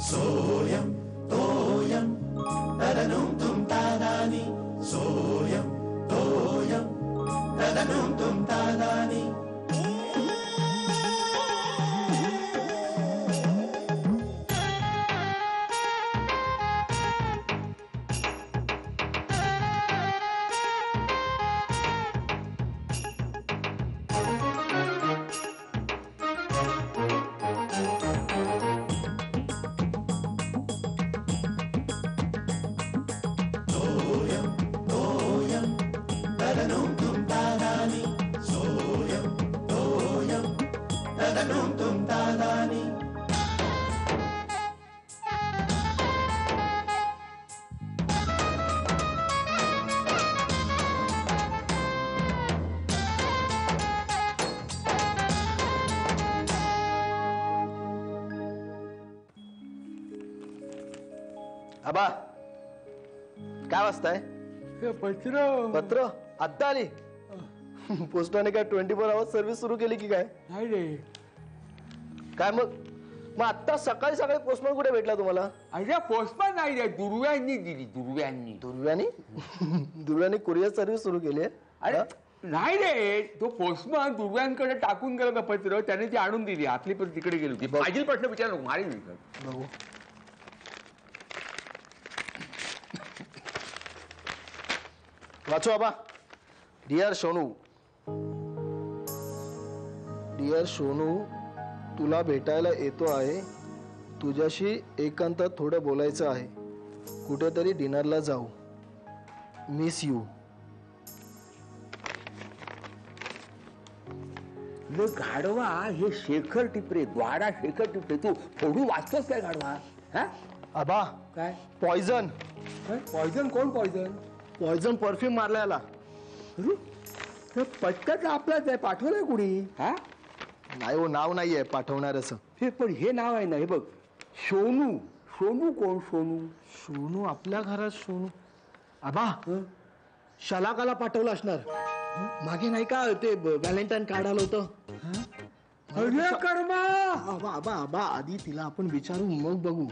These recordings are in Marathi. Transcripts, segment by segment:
सोयम तोयम तदनुम तुम तादानी सोयम तोयम तदनुम तुम तादानी आबा काय वाजताय? पत्र पत्र आत्ता आली. पोस्टाने काय 24 आवर्स सर्व्हिस सुरू केली की काय? नाही रे. काय मग आत्ता सकाळी सकाळी पोस्टमॅन कुठे भेटला तुम्हाला? अरे पोस्टमॅन नाही रे, दुर्व्यांनी दिली. दुर्व्यानी कुरिअर सर्व्हिस सुरू केली आहे. अरे नाही रे, तो पोस्टमॅन दुर्व्यांकडे टाकून गेला पत्र, त्याने ती आणून दिली. आतली पण तिकडे गेली होती. मागील प्रश्न विचार नको, मारी बघू. वाचू आबा. डिअर सोनू, तुला भेटायला येतो आहे. तुझ्याशी एकांतात थोडं बोलायचं आहे. कुठेतरी डिनरला जाऊ. Miss you. गाढवा हे शेखर टिपरे, द्वारा शेखर टिपरे. तू थोडू वाचतोस काय गाढवा? हा आबा काय पॉइझन. पॉइझन? कोण पॉइझन? पॉइझन परफ्यूम मारल्याला. पटकन आपलाच आहे, पाठवलंय कुणी? हा नाही हो, नाव नाहीये पाठवणाऱ्याचं. हे पण हे नाव आहे ना, हे बघ. सोनू. सोनू कोण? सोनू आपल्या घरात सोनू. आबा शलाकाला पाठवलं असणार. मागे नाही का ते व्हॅलेंटाईन कार्ड आलं होतं. अरे कर्मा. आबा आबा आबा आधी तिला आपण विचारू मग बघू.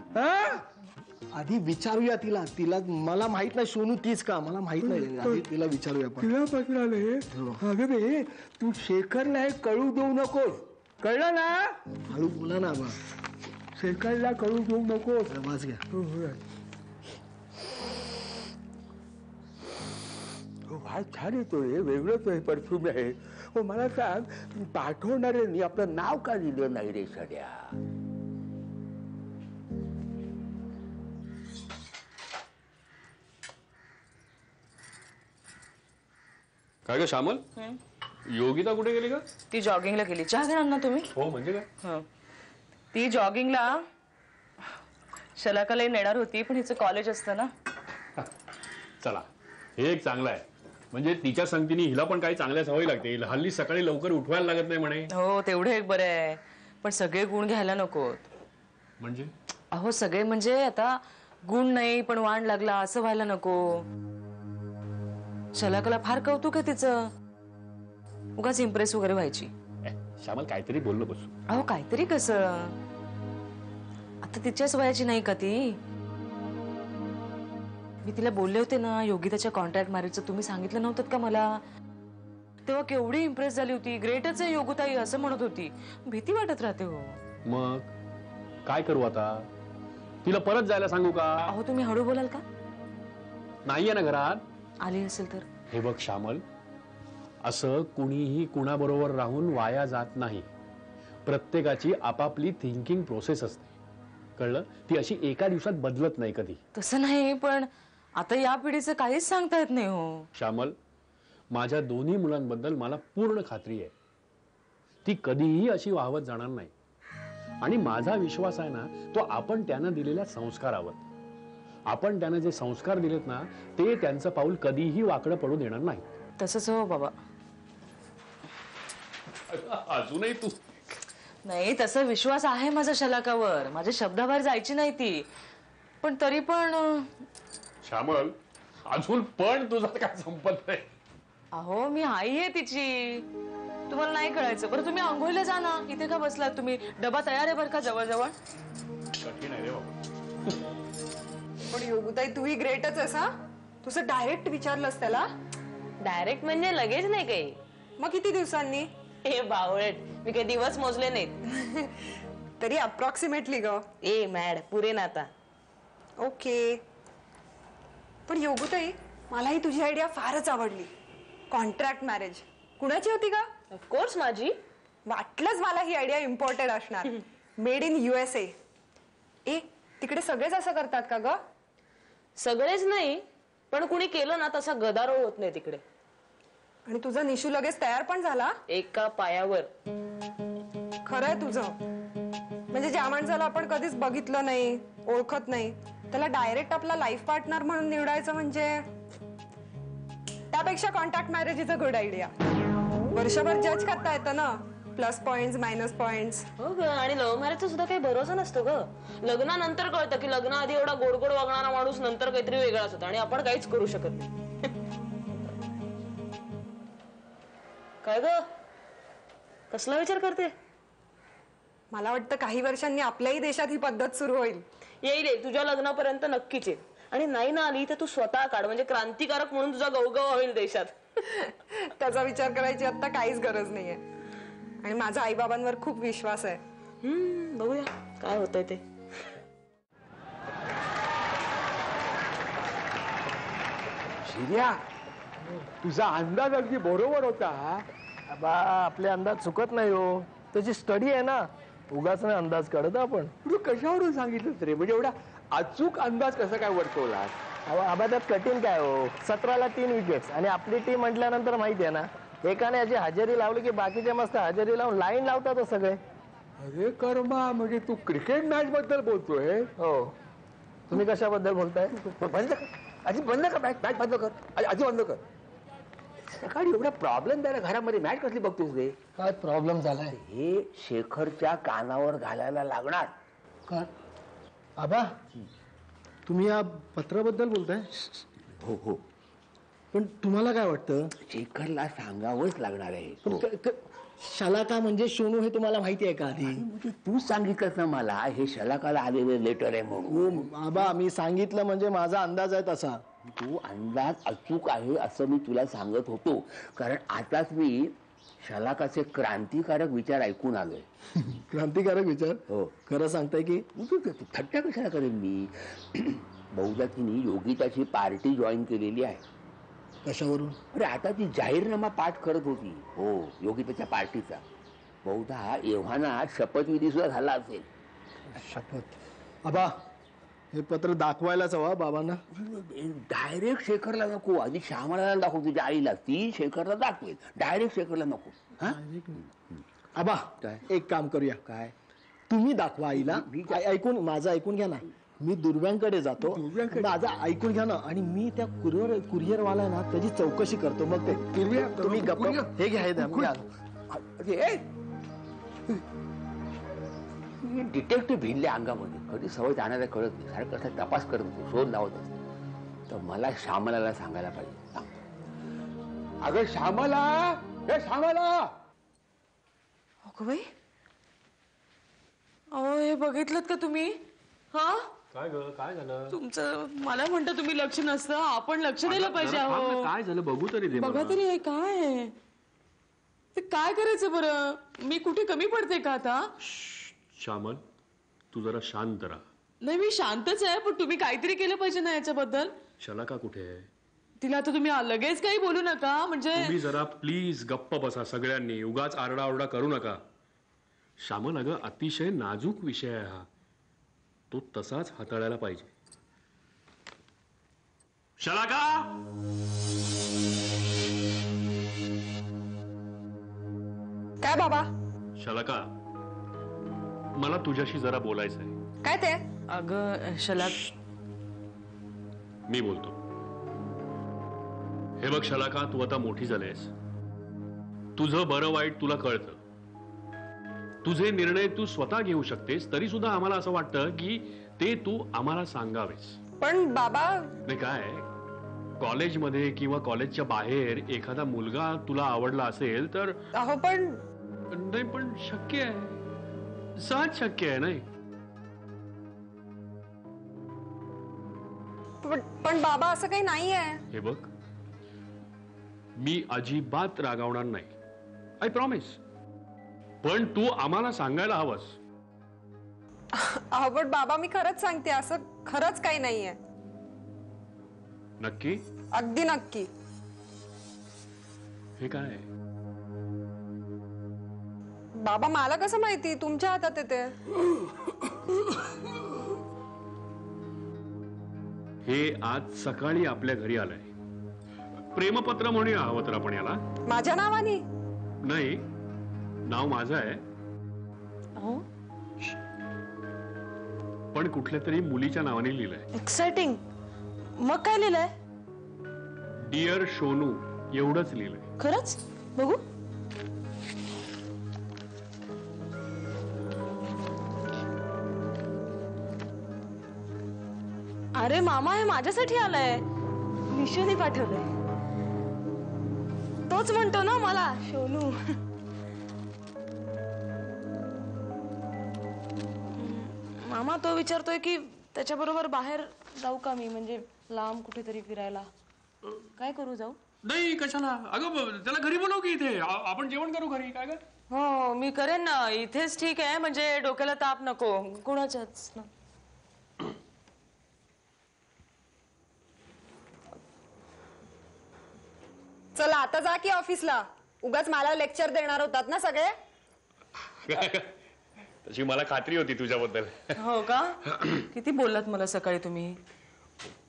आधी विचारूया तिला. मला माहित नाही सोनू तीच का, मला माहित नाही. आधी तिला विचारूया आपण. तिला पत्राले. अगं बे, तू शेखरला हे कळू देऊ नकोस, कळलं ना? हळू बोला ना आबा. शेखरला कळू देऊ नकोस. वाच घ्या. वाज छान येतो रे, वेगळंच हे परफ्यूम आहे. हो मला सांग, पाठवणाऱ्यांनी आपलं नाव का दिलं नाही रे सध्या? काय ग श्यामल, योगिता कुठे गेली का? ती जॉगिंगला गेली. चहा घेणार ना तुम्ही? हो म्हणजे काय? ती जॉगिंगला शलाकालाही नेणार होती, पण हिचं कॉलेज असतं ना. चला हे एक चांगलं आहे. म्हणजे तिच्या संगतीने हिला पण काही चांगल्या सवयी लागतील. हल्ली सकाळी लवकर उठवायला लागत नाही म्हणे. हो तेवढं एक बरं आहे, पण सगळे गुण घ्यायला नकोत. म्हणजे अहो सगळे म्हणजे आता गुण नाही पण वाण लागला असं व्हायला नको. शलाकाला फार कौतुक आहे तिचं. उगाच इम्प्रेस वगैरे व्हायची. श्यामल काहीतरी बोललो बसू. अहो काहीतरी कसं, आता तिच्याच वयाची नाही का ती? मी तिला बोलले होते ना योगिताच्या कॉन्ट्रॅक्ट मॅरेजचं, तुम्ही सांगितलं नव्हतं का मला? तेव्हा केवढी इम्प्रेस झाली होती. ग्रेटच आहे योगिताई असं म्हणत होती. भीती वाटत राहते हो. मग काय करू आता? तिला परत जायला सांगू का? अहो तुम्ही हळू बोलाल का? नाहीये ना घरात. आली असेल तर? हे बघ श्यामल, असं कुणीही कुणाबरोबर राहून वाया जात नाही. प्रत्येकाची आपापली थिंकिंग प्रोसेस असते, कळलं? ती अशी एका दिवसात बदलत नाही कधी. तसं नाही, पण आता या पिढीचं काहीच सांगता येत नाही हो. श्यामल, माझ्या दोन्ही मुलांबद्दल मला पूर्ण खात्री आहे. ती कधीही अशी वाहवत जाणार नाही. आणि माझा विश्वास आहे ना, तो आपण त्यांना दिलेल्या संस्कारावर. आपण त्यांना जे संस्कार दिलेत ना, ते त्यांचं पाऊल कधीही वाकडं पडू देणार नाही. तसंच हो बाबा. अजूनही तू? नाही, तसा विश्वास आहे माझा शलाकावर. माझ्या शब्दाबाहेर जायची नाही ती. पण तरी पण श्यामल, अजून पण तुझा काय संपत नाही. अहो मी आई आहे तिची. तुम्हाला नाही कळायचं. बरं तुम्ही आंघोळीला जा ना, इथे का बसलात तुम्ही? डबा तयार आहे बरं का जवळ. कठीण आहे रे बाबा. पण योगुताई तूही ग्रेटच आहेस हा. तुझं डायरेक्ट विचारलंस त्याला? डायरेक्ट म्हणजे लगेच नाही काही. मग किती दिवसांनी? हे बावळट, मी काही दिवस मोजले नाहीत. तरी अप्रॉक्सिमेटली ग. ए मॅड, पुरे ना आता. ओके. पण योगुताई मलाही तुझी आयडिया फारच आवडली. कॉन्ट्रॅक्ट मॅरेज कुणाची होती का? ऑफकोर्स माझी. वाटलंच मला ही आयडिया इम्पॉर्टंट असणार. Made in USA. ए तिकडे सगळेच असं करतात का ग? सगळेच नाही, पण कुणी केलं ना तसा गदारोळ होत नाही तिकडे. आणि तुझा निशू लगेच तयार पण झाला? एका पायावर. खरंय तुझं. म्हणजे ज्या माणसाला आपण कधीच बघितलं नाही, ओळखत नाही, त्याला डायरेक्ट आपला लाईफ पार्टनर म्हणून निवडायचं म्हणजे त्यापेक्षा contact marriage is a good idea. वर्षभर जज करता येतं ना, प्लस पॉइंट्स मायनस पॉइंट्स. हो ग, आणि लव्ह मॅरेजचा सुद्धा काही भरोसा नसतो ग. लग्नानंतर कळतं की लग्नाआधी एवढा गोड गोड वागणारा माणूस नंतर काहीतरी वेगळाच होता आणि आपण काहीच करू शकत नाही. काय ग, कसला विचार करते? मला वाटतं काही वर्षांनी आपल्याही देशात ही पद्धत सुरू होईल. येईल तुझ्या लग्नापर्यंत नक्कीच येईल. आणि नाही ना आली तर तू स्वतः काढ, म्हणजे क्रांतिकारक म्हणून तुझा गवगवा होईल देशात. त्याचा विचार करायची आता काहीच गरज नाहीये. आणि माझा आईबाबांवर खूप विश्वास आहे. बघूया काय होतंय ते. शिर्या, तुझा अंदाज अगदी बरोबर होता. बा आपले अंदाज चुकत नाही हो. त्याची स्टडी आहे ना, उगाच नाही अंदाज काढत आपण. तू कशावरून सांगितलं रे? म्हणजे एवढा अचूक अंदाज कसा काय वर्तवला? आबा त्यात कठीण काय हो. 17ला 3 विकेट्स आणि आपली टीम म्हटल्यानंतर माहिती आहे ना, एकाने याची हजेरी लावली की बाकीचे मस्त हजेरी लावून लाईन लावतात हो सगळे. अरे कर्मा, म्हणजे तू क्रिकेट मॅच बद्दल बोलतोय? हो. तुम्ही कशाबद्दल बोलताय? बंद कर आधी, बंद कर मॅच बंद कर आधी बंद कर. सकाळी एवढा प्रॉब्लेम द्यायला घरामध्ये मॅच कसली बघतोस रे? काय प्रॉब्लेम झालाय? हे शेखरच्या कानावर घालायला लागणार. काय आबा, तुम्ही या पत्राबद्दल बोलताय? हो हो, पण तुम्हाला काय वाटतं? शेखरला सांगावंच लागणार आहे. पण शलाका म्हणजे सोनू हे तुम्हाला माहिती आहे का आधी? म्हणजे तू सांगितलंस ना मला हे शलाकाला आलेलं लेटर आहे म्हणून. आबा मी सांगितलं म्हणजे माझा अंदाज आहे तसा. तू अंदाज अचूक आहे असं मी तुला सांगत होतो, कारण आताच मी शलाकाचे क्रांतिकारक विचार ऐकून आलोय. क्रांतिकारक विचार? हो. खरं सांगताय की? थट्टा कशाला करेन मी? बहुधा तिने योगिताची पार्टी जॉईन केलेली आहे. कशावरून? अरे आता ती जाहीरनामा पाठ करत होती. हो, योगिताच्या पार्टीचा. बहुधा एव्हाना शपथविधी सुद्धा झाला असेल. शपथ. आबा हे पत्र दाखवायलाच हवा बाबांना. डायरेक्ट शेखरला नको, आधी श्यामला दाखव तुझ्या आईला, ती शेखरला दाखवेल. डायरेक्ट शेखरला नको. आबा काय? एक काम करूया. काय? तुम्ही दाखवा आईला. ऐकून माझं ऐकून घ्या ना. मी दुर्व्यांकडे जातो, माझं ऐकून घ्या ना, आणि मी त्या कुरिअरवाला ना त्याची चौकशी करतो. मग ते तुम्ही गप्प हे घ्या, हे द्या. डिटेक्टिव्ह भिनले अंगामध्ये, कधी सवय जाणाऱ्या कळत नाही. सारखं असं तपास करत होतो, शोध लावत असतो. तर मला श्यामलाला सांगायला पाहिजे. सांगतो. अगं श्यामला, हे श्यामला. अगं बाई, अहो हे बघितलं का तुम्ही? हा काय ग, काय झालं? तुमचं मला म्हणता तुम्ही लक्ष नसतं, आपण लक्ष द्यायला पाहिजे. अहो काय झालं बघू तरी दे. बघा तरी हे काय आहे? ते काय करायचं बरं? मी कुठे कमी पडते का आता? श्यामल, तू जरा शांत राहा. नाही मी शांतच आहे, पण तुम्ही काहीतरी केलं पाहिजे ना याच्याबद्दल. शलाका कुठे आहे? तिला आता तुम्ही लगेच काही बोलू नका. म्हणजे तुम्ही जरा प्लीज गप्प बसा सगळ्यांनी, उगाच आरडाओरडा करू नका. श्यामल, अगं अतिशय नाजूक विषय आहे हा, तो तसाच हाताळायला पाहिजे. शलाका, काय बाबा? शलाका, मला तुझ्याशी जरा बोलायचं आहे. काय ते? अगं शलाक, मी बोलतो. हे बघ शलाका, तू आता मोठी झालीस. तुझं बरं वाईट तुला कळतं. तुझे निर्णय तू स्वतः घेऊ शकतेस. तरी सुद्धा आम्हाला असं वाटतं की ते तू आम्हाला सांगावेस. पण बाबा, नाही काय, कॉलेजमध्ये किंवा कॉलेजच्या बाहेर एखादा मुलगा तुला आवडला असेल तर अहो पण नाही, पण शक्य आहे, सहज शक्य आहे नाही. पण बाबा असं काही नाहीये. हे बघ, मी अजिबात रागावणार नाही, आय प्रॉमिस. पण तू आम्हाला सांगायला हवंस. अहो पण बाबा मी खरंच सांगते, असं खरंच काही नाहीये. नक्की? अगदी नक्की. हे काय? बाबा मला कसं माहिती, तुमच्या हातात येते. हे आज सकाळी आपल्या घरी आलंय. प्रेमपत्र म्हणूया हवं तर आपण याला. माझ्या नावाने? नाही, नाव माझं आहे, हो, पण कुठल्या तरी मुलीच्या नावाने लिहिलंय. एक्साइटिंग. मग काय लिहिलंय? डिअर सोनू एवढंच लिहिलंय. खरंच? बघू. अरे मामा, हे माझ्यासाठी आलंय. विशूने पाठवलंय. तोच म्हणतो ना मला, सोनू. मामा तो विचारतोय की त्याच्याबरोबर बाहेर जाऊ का मी, म्हणजे लांब कुठेतरी फिरायला. काय करू, जाऊ? नाही, कशाला? अगं त्याला घरी बोलव की, इथे आपण जेवण करू घरी. काय कर? हो मी करेन ना, इथेच ठीक आहे, म्हणजे डोक्याला ताप नको कोणाच्याच ना. चला आता जा की ऑफिसला. उगाच मला लेक्चर देणार होतात ना सगळे. तशी मला खात्री होती तुझ्याबद्दल. हो का? किती बोललात मला सकाळी तुम्ही.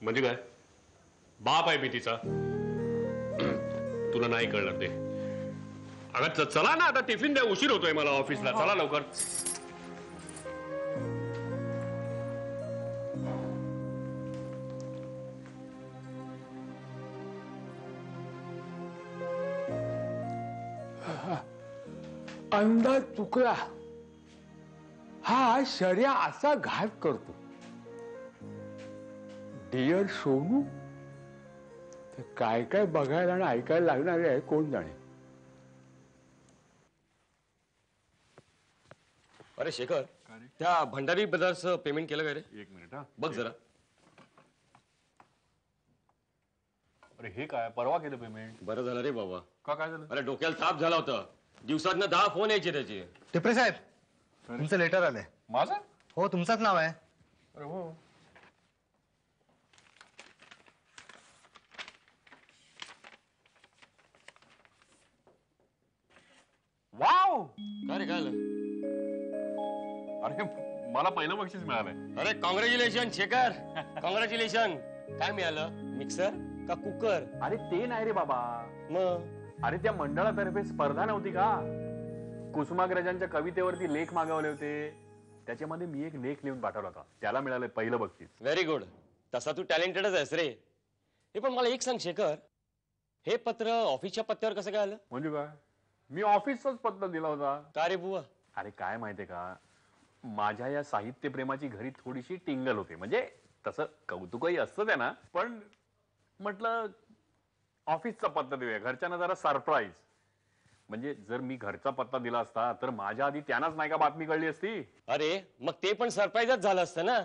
म्हणजे काय? बाप आहे मी तिचा. तुला नाही कळणार ते. अगं चला ना, आता टिफिन द्या, उशीर होतोय मला ऑफिसला. चला लवकर. अंदाज चुकला. हा शर्या असा घात करतो. डिअर सोनू, काय काय बघायला आणि ऐकायला लागणार आहे कोण जाणे. अरे शेखर, त्या भंडारी ब्रदर्सचं पेमेंट केलं का रे? एक मिनिट हा, बघ जरा. अरे हे काय, परवा केलं पेमेंट? बरं झालं रे बाबा. का, काय झालं? अरे डोक्याला ताप झाला होता. दिवसातनं 10 फोन यायचे त्याचे. टिपरे साहेब, तुमचं लेटर आलंय. माझं? हो, तुमचंच नाव आहे. अरे हो. वाव. काय रे, काय झालं? अरे मला पहिलं बक्षीस मिळालंय. अरे कॉंग्रॅच्युलेशन शेखर, कॉंग्रॅच्युलेशन. काय मिळालं? मिक्सर का कुकर? अरे ते नाही रे बाबा. मग? अरे त्या मंडळातर्फे स्पर्धा नव्हती का? कुसुमाग्रजांच्या कवितेवरती लेख मागवले होते. त्याच्यामध्ये मी एक लेख लिहून पाठवला होता, त्याला मिळालंय पहिलं बक्षीस. Very good. तसा तू टॅलेंटेडच आहेस रे. हे पण मला एक सांग शेखर, हे पत्र ऑफिसच्या पत्त्यावर कसं काय आलं? म्हणजे काय? मी ऑफिसचाच पत्ता दिला होता. का रे बुवा? अरे काय माहितीये का, माझ्या या साहित्य प्रेमाची घरी थोडीशी टिंगल होते. म्हणजे तसं कौतुकही असतं त्यांना, पण म्हटलं ऑफिसचा पत्ता देऊया, घरच्यांना जरा सरप्राईज. म्हणजे जर मी घरचा पत्ता दिला असता तर माझ्या आधी त्यांनाच नाही का बातमी कळली असती. अरे मग ते पण सरप्राईजच झालं असतं ना.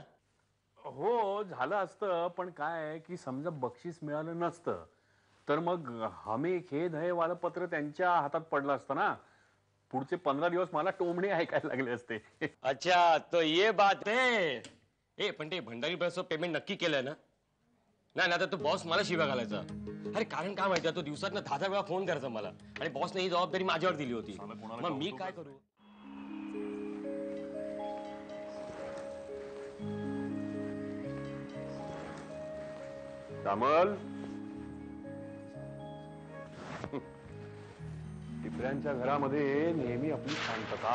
हो झालं असतं, पण काय की समजा बक्षीस मिळालं नसतं तर मग हमे खेद है वालं पत्र त्यांच्या हातात पडलं असतं ना. पुढचे 15 दिवस मला टोमणे ऐकायला लागले असते. अच्छा, तो ये बात है. ए पण ते भंडारी ब्रदर्सचं पेमेंट नक्की केलंय ना? नाही ना, तर तो बॉस मला शिव्या घालायचा. अरे कारण काय माहिती, तो दिवसातनं 10 वेळा फोन करायचा मला, आणि बॉसने ही जबाबदारी माझ्यावर दिली होती. मग मी काय करू? कमल, टिपऱ्यांच्या घरामध्ये नेहमी आपली शांतता.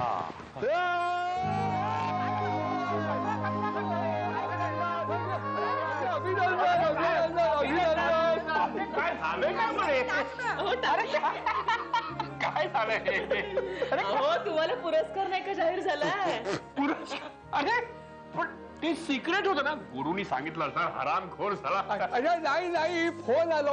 काय झालंय? हो, तुम्हाला पुरस्कार नाही का जाहीर झालाय? अरे पण ते सिक्रेट होतं ना, गुरुनी सांगितलं सर हरामखोर झाला. अरे नाही, फोन आला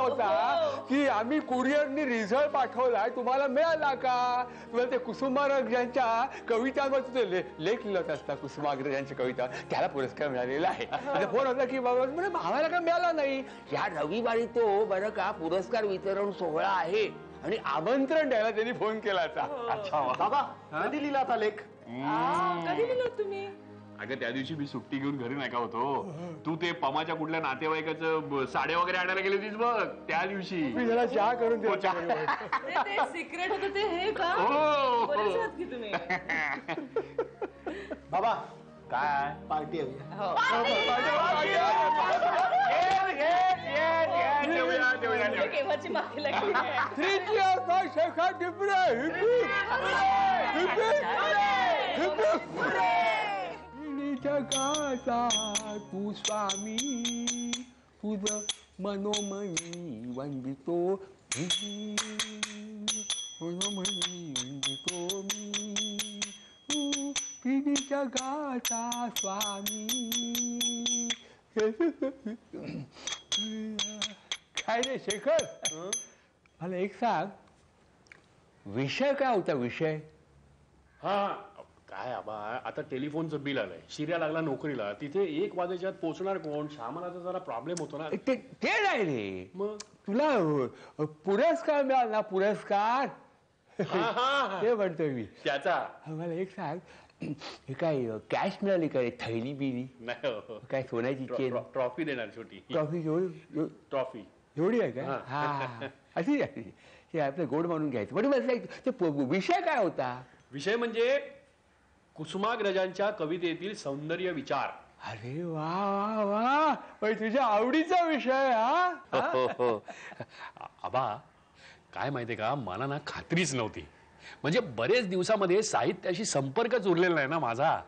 होता की आम्ही कुरिअरनी रिझल्ट पाठवलाय, तुम्हाला मिळाला का? तुम्हाला ते कुसुमाग्रजांच्या कवितांवर तुझे लेख लिहित असता, कुसुमाग्रजांच्या कविता, त्याला पुरस्कार मिळालेला आहे. फोन होता की बाबा म्हणजे आम्हाला का मिळाला नाही. या रविवारी तो बरं का पुरस्कार वितरण सोहळा आहे आणि आमंत्रण द्यायला त्यांनी फोन केला. अच्छा बाबा, कधी लिहिला आता लेख? कधी दिलं तुम्ही? अगं त्या दिवशी मी सुट्टी घेऊन घरी नाही का होतो, तू ते पमाच्या कुठल्या नातेवाईकाचं साड्या वगैरे आणायला गेली होतीस बघ त्या दिवशी. मी जरा चहा करून देऊ. ते सिक्रेट होतं ते हे का? हो. बरेच आहात की तुम्ही. बाबा काय पार्टी आहे. केव्हाची मागे लागली आहे. जगाचा तू स्वामी, तुझ मनोमणी वंदितो, मनोमणी वंदितो मी, जगाचा स्वामी. काय रे शेखर, मला एक सांग, विषय काय होता? विषय हा काय आबा, आता टेलिफोनचं बिल आलंय, शिर्या लागला नोकरीला, तिथे 1 वाजेच्या आत पोहोचणार कोण? श्यामलाचा जरा प्रॉब्लेम होतो ना. ते नाही रे, मग तुला पुरस्कार मिळाला ना, पुरस्कार. ते म्हणतोय मी. त्याचा मला एक सांग, हे काय कॅश मिळाली काय? थैली बिली नाही हो. काय? सोन्याची चेन, ट्रॉफी देणार छोटी ट्रॉफी ट्रॉफी. एवढी आहे का? हा अशी हे आपलं गोड म्हणून घ्यायचं. पण मला ते विषय काय होता? विषय म्हणजे कुसुमाग्रजांच्या कवितेतील सौंदर्य विचार. अरे वा वा वा, पण तुझ्या आवडीचा विषय. हा आबा काय माहितीये का, मला ना खात्रीच नव्हती, म्हणजे बरेच दिवसामध्ये साहित्याशी संपर्कच उरलेला नाही ना माझा,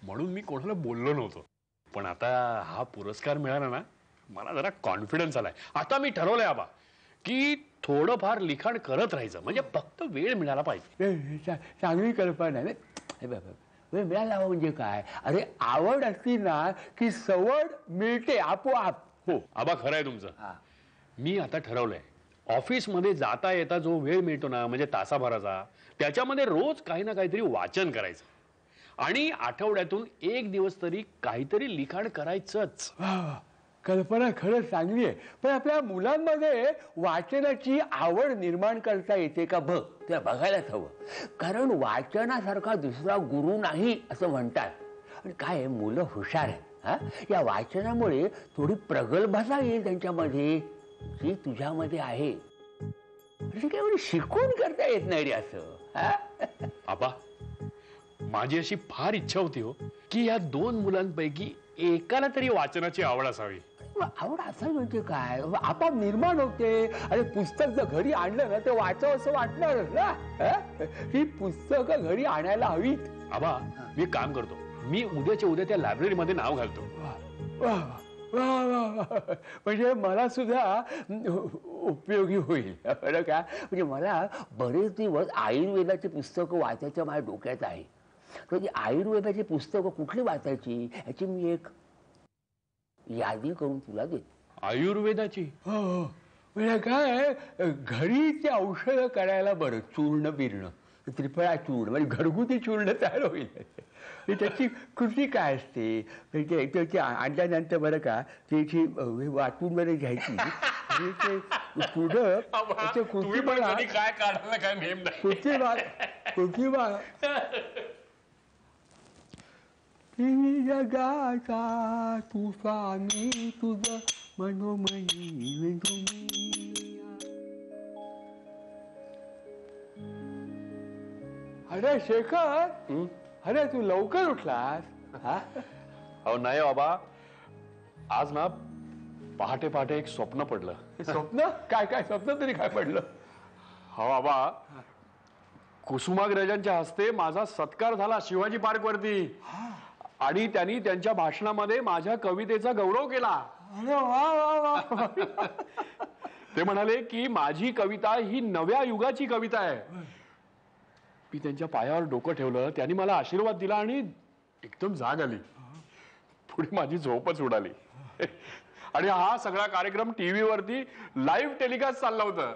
म्हणून मी कोणाला बोललो नव्हतो. पण आता हा पुरस्कार मिळाला ना, मला जरा कॉन्फिडन्स आलाय. आता मी ठरवलंय आबा की थोडंफार लिखाण करत राहायचं, म्हणजे फक्त वेळ मिळाला पाहिजे. चांगली कल्पना आहे. वेळ मिळाला म्हणजे काय? अरे आवड असली ना की सवड मिळते आपोआप. हो आबा, खरं आहे तुमचं. मी आता ठरवलंय, ऑफिसमध्ये जाता येता जो वेळ मिळतो ना, म्हणजे तासाभराचा, त्याच्यामध्ये रोज काही ना काहीतरी वाचन करायचं आणि आठवड्यातून 1 दिवस तरी काहीतरी लिखाण करायचंच. कल्पना खरंच चांगली आहे. पण आपल्या मुलांमध्ये वाचनाची आवड निर्माण करता येते का बघ, ते बघायलाच हवं. कारण वाचनासारखा दुसरा गुरु नाही असं म्हणतात. आणि काय मुलं हुशार आहे. या वाचनामुळे थोडी प्रगल्भता येईल त्यांच्यामध्ये, जी तुझ्यामध्ये आहे. काय एवढी शिकून करता येत नाही रे असं. आबा माझी अशी फार इच्छा होती हो की या 2 मुलांपैकी एकाला तरी वाचनाची आवड असावी. आवड असावी म्हणजे काय? आपोआप निर्माण होते. आणि पुस्तक जर घरी आणलं ना, ते वाचावं असं वाटणारच ना. ही पुस्तकं घरी आणायला हवीत. आबा मी काम करतो, मी उद्याच्या उद्या त्या लायब्ररीमध्ये नाव घालतो. म्हणजे मला सुद्धा उपयोगी होईल बरं का. म्हणजे मला बरेच दिवस आयुर्वेदाची पुस्तकं वाचायचं माझ्या डोक्यात आहे. तर ती आयुर्वेदाची पुस्तकं कुठली वाचायची याची मी एक यादी करून तुला देतो. आयुर्वेदाची? हो. म्हणजे काय, घरी ते औषधं करायला बरं, चूर्ण बिरणं, त्रिफळा चूर्ण, म्हणजे घरगुती चूर्ण तयार होईल. त्याची कृती काय असते, त्याची आणल्यानंतर बरं का त्याची वाटून बरं घ्यायची. आणि ते पुढं कृतीमा काय काढायला काय नेम नाही. कृतीमा जगाचा तू स्वामी, तुझ मनोमयी. अरे शेखर, अरे तू लवकर उठलास. अहो नाही बाबा, आज ना पहाटे पहाटे एक स्वप्न पडलं. स्वप्न? काय स्वप्न तरी काय पडलं? हो बाबा, कुसुमाग्रजांच्या हस्ते माझा सत्कार झाला शिवाजी पार्क वरती, आणि त्यांनी त्यांच्या भाषणामध्ये माझ्या कवितेचा गौरव केला. अरे वा वा वा. ते म्हणाले की माझी कविता ही नव्या युगाची कविता आहे. मी त्यांच्या पायावर डोकं ठेवलं, त्यांनी मला आशीर्वाद दिला आणि एकदम जाग आली. पुढे माझी झोपच उडाली. आणि हा सगळा कार्यक्रम टीव्ही वरती लाईव्ह टेलिकास्ट चालला होता.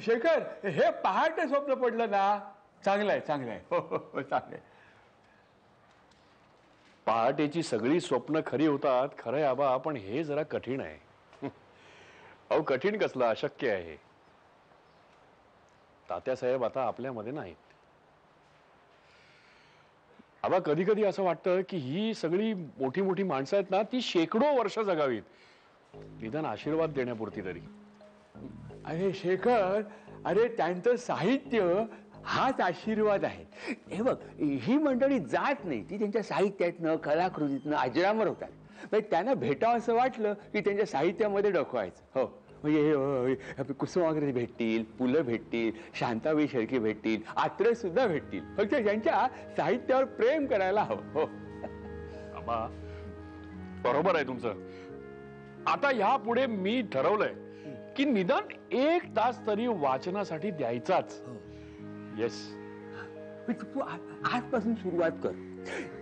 शेखर, हे पहाटे स्वप्न पडलं ना, चांगलंय चांगलंय. हो हो चांगलंय. पहाटेची सगळी स्वप्न खरी होतात खरंय आबा, पण हे जरा कठीण आहे. अहो कठीण कसलं, अशक्य आहे. तात्यासाहेब आता आपल्यामध्ये नाहीत. आबा कधी कधी असं वाटतं की ही सगळी मोठी मोठी माणसं आहेत ना, ती शेकडो वर्ष जगावीत, निदान आशीर्वाद देण्यापुरती तरी. अरे शेखर, अरे त्यांचं साहित्य हाच आशीर्वाद आहे. हे बघ, ही मंडळी जात नाही, ती त्यांच्या साहित्यातनं कलाकृतीतनं अजरामर होतात. म्हणजे त्यांना भेटावं असं वाटलं की त्यांच्या साहित्यामध्ये डोकवायचं. हो, म्हणजे कुसुमाग्रज भेटतील, पुलं भेटतील, शांताबाई शेळके भेटतील, आत्रे सुद्धा भेटतील. फक्त त्यांच्या साहित्यावर प्रेम करायला हवं. हो आबा बरोबर आहे तुमचं. आता ह्या पुढे मी ठरवलंय की निदान 1 तास तरी वाचनासाठी द्यायचाच. येस. तू आजपासून सुरुवात कर.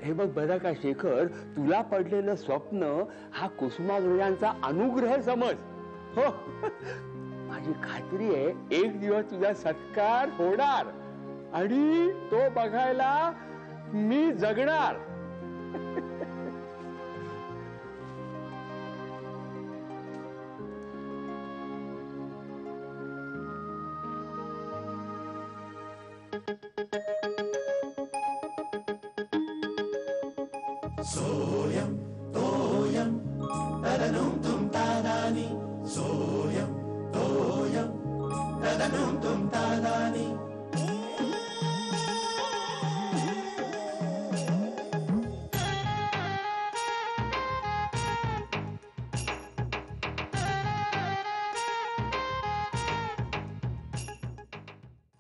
हे बघ बरं का शेखर, तुला पडलेलं स्वप्न हा कुसुमाग्रजांचा अनुग्रह समज. हो, माझी खात्री आहे एक दिवस तुझा सत्कार होणार आणि तो बघायला मी जगणार. सोयम तोयम तदनुम तुम तादानी. सोयम तोयम तदनुम तुम तादानी.